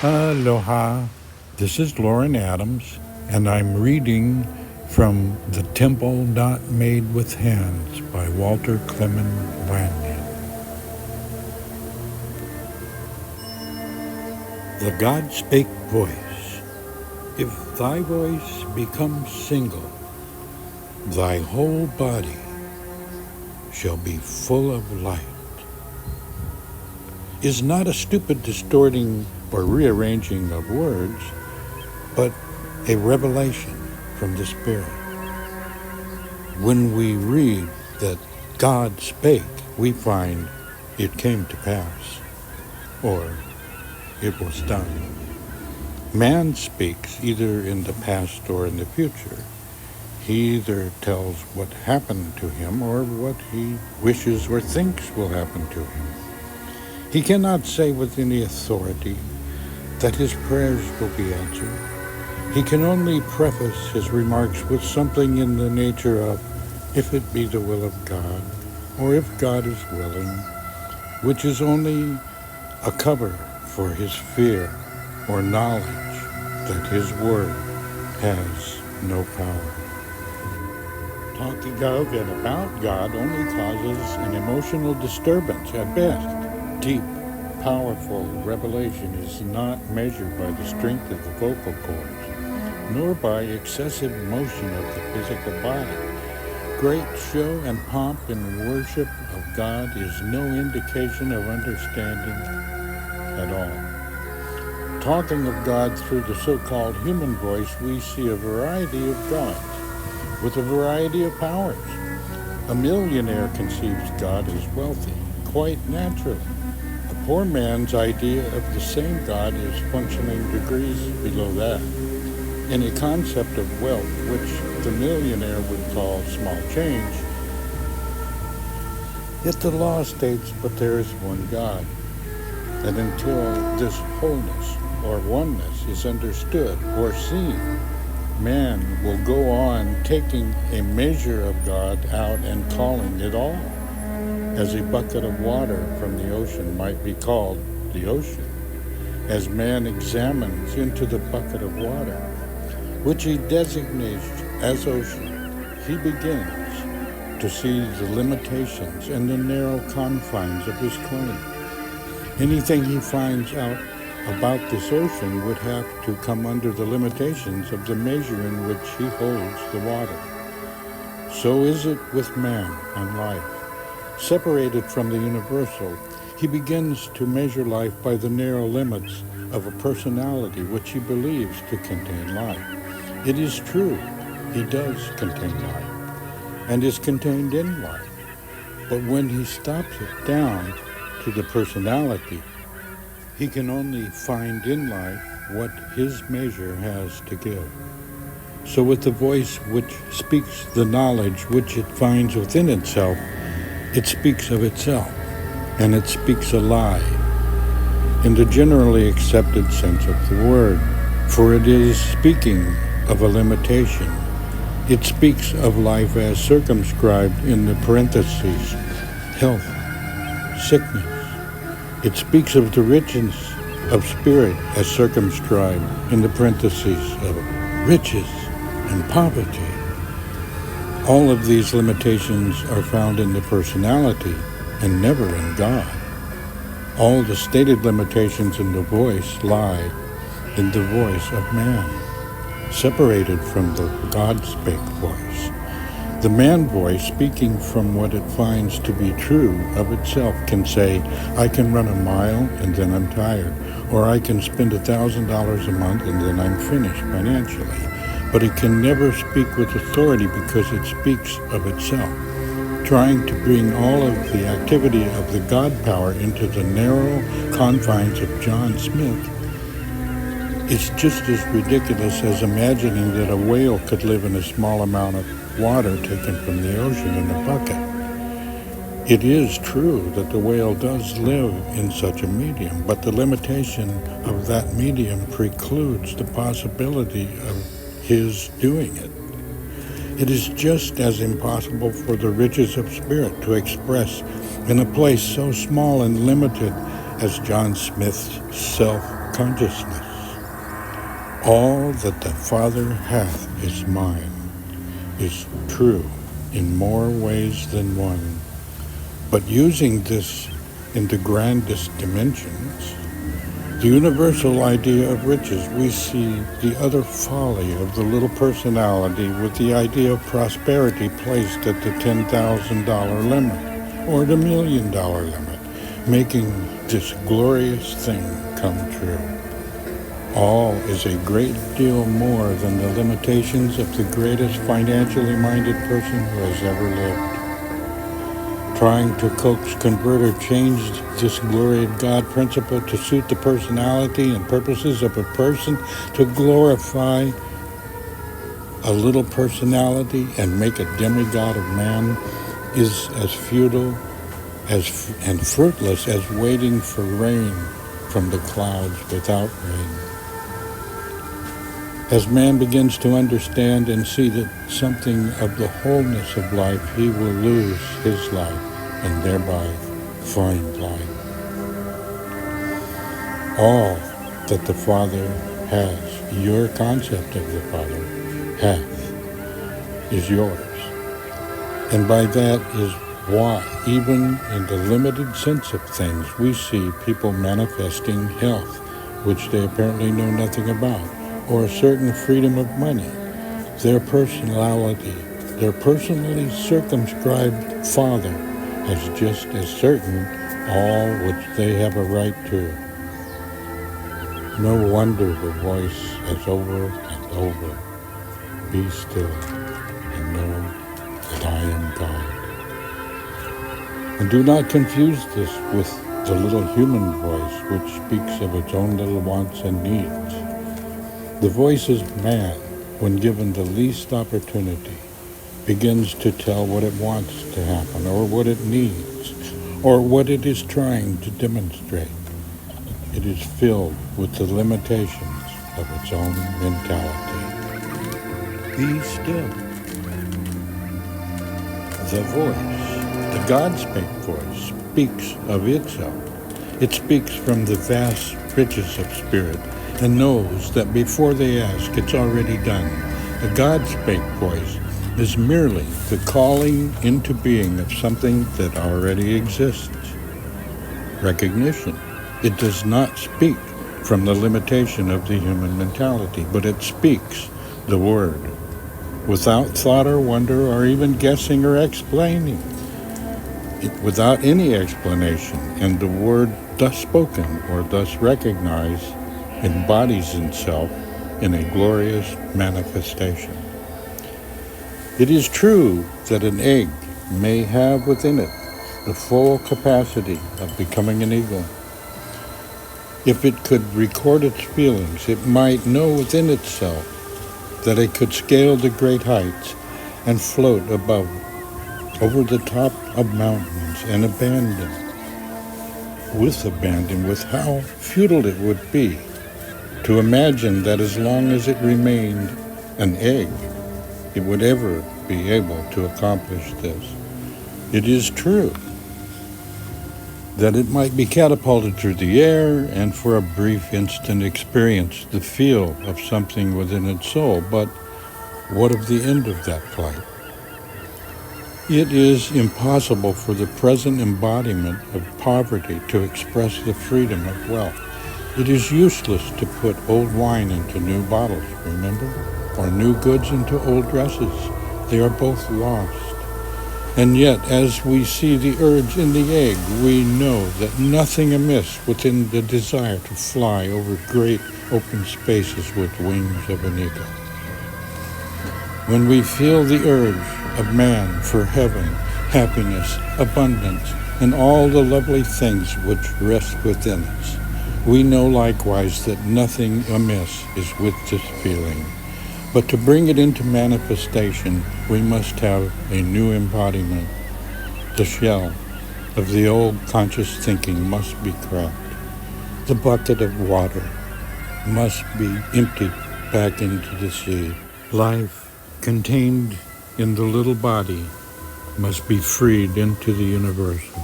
Aloha, this is Loren Adams, and I'm reading from The Temple Not Made with Hands by Walter Clement Lanyon. The God spake voice. If thy voice becomes single, thy whole body shall be full of light. Is not a stupid distorting or rearranging of words, but a revelation from the Spirit. When we read that God spake, we find it came to pass, or it was done. Man speaks either in the past or in the future. He either tells what happened to him or what he wishes or thinks will happen to him. He cannot say with any authority that his prayers will be answered. He can only preface his remarks with something in the nature of, if it be the will of God, or if God is willing, which is only a cover for his fear or knowledge that his word has no power. Talking of and about God only causes an emotional disturbance at best. Deep, powerful revelation is not measured by the strength of the vocal cords, nor by excessive motion of the physical body. Great show and pomp in worship of God is no indication of understanding at all. Talking of God through the so-called human voice, we see a variety of gods with a variety of powers. A millionaire conceives God as wealthy, quite naturally. A poor man's idea of the same God is functioning degrees below that. In a concept of wealth, which the millionaire would call small change, yet the law states, but there is one God. And until this wholeness or oneness is understood or seen, man will go on taking a measure of God out and calling it all, as a bucket of water from the ocean might be called the ocean. As man examines into the bucket of water, which he designates as ocean, he begins to see the limitations and the narrow confines of his claim. Anything he finds out about this ocean would have to come under the limitations of the measure in which he holds the water. So is it with man and life. Separated from the universal, he begins to measure life by the narrow limits of a personality which he believes to contain life. It is true, he does contain life, and is contained in life. But when he stops it down to the personality, he can only find in life what his measure has to give. So with the voice which speaks the knowledge which it finds within itself, it speaks of itself, and it speaks a lie, in the generally accepted sense of the word, for it is speaking of a limitation. It speaks of life as circumscribed in the parentheses, health, sickness. It speaks of the richness of spirit as circumscribed in the parentheses of riches and poverty. All of these limitations are found in the personality and never in God. All the stated limitations in the voice lie in the voice of man, separated from the God spake voice. The man voice, speaking from what it finds to be true of itself, can say, I can run a mile and then I'm tired, or I can spend $1,000 a month and then I'm finished financially. But it can never speak with authority because it speaks of itself, trying to bring all of the activity of the God power into the narrow confines of John Smith. It's just as ridiculous as imagining that a whale could live in a small amount of water taken from the ocean in a bucket. It is true that the whale does live in such a medium, but the limitation of that medium precludes the possibility of his doing it. It is just as impossible for the riches of spirit to express in a place so small and limited as John Smith's self consciousness. All that the Father hath is mine, is true in more ways than one. But using this in the grandest dimensions, the universal idea of riches, we see the utter folly of the little personality with the idea of prosperity placed at the $10,000 limit or the $1 million limit, making this glorious thing come true. All is a great deal more than the limitations of the greatest financially minded person who has ever lived. Trying to coax, convert, or change this glory of God principle to suit the personality and purposes of a person, to glorify a little personality and make a demigod of man, is as futile and fruitless as waiting for rain from the clouds without rain. As man begins to understand and see that something of the wholeness of life, he will lose his life and thereby find life. All that the Father has, your concept of the Father hath, is yours. And by that is why, even in the limited sense of things, we see people manifesting health, which they apparently know nothing about, or a certain freedom of money. Their personality, their personally circumscribed Father has just as certain all which they have a right to. No wonder the voice has over and over, be still and know that I am God. And do not confuse this with the little human voice which speaks of its own little wants and needs. The voice is man, when given the least opportunity, begins to tell what it wants to happen, or what it needs, or what it is trying to demonstrate. It is filled with the limitations of its own mentality. Be still. The voice, the God-spake voice, speaks of itself. It speaks from the vast riches of spirit, and knows that before they ask, it's already done. The God-spake voice is merely the calling into being of something that already exists. Recognition. It does not speak from the limitation of the human mentality, but it speaks the word, without thought or wonder or even guessing or explaining. Without any explanation, and the word thus spoken or thus recognized embodies itself in a glorious manifestation. It is true that an egg may have within it the full capacity of becoming an eagle. If it could record its feelings, it might know within itself that it could scale the great heights and float above, over the top of mountains, and abandon with how futile it would be to imagine that as long as it remained an egg, it would ever be able to accomplish this. It is true that it might be catapulted through the air and for a brief instant experience the feel of something within its soul, but what of the end of that flight? It is impossible for the present embodiment of poverty to express the freedom of wealth. It is useless to put old wine into new bottles, remember? Or new goods into old dresses. They are both lost. And yet, as we see the urge in the egg, we know that nothing amiss within the desire to fly over great open spaces with wings of an eagle. When we feel the urge of man for heaven, happiness, abundance, and all the lovely things which rest within us, we know likewise that nothing amiss is with this feeling. But to bring it into manifestation, we must have a new embodiment. The shell of the old conscious thinking must be cracked. The bucket of water must be emptied back into the sea. Life contained in the little body must be freed into the universal.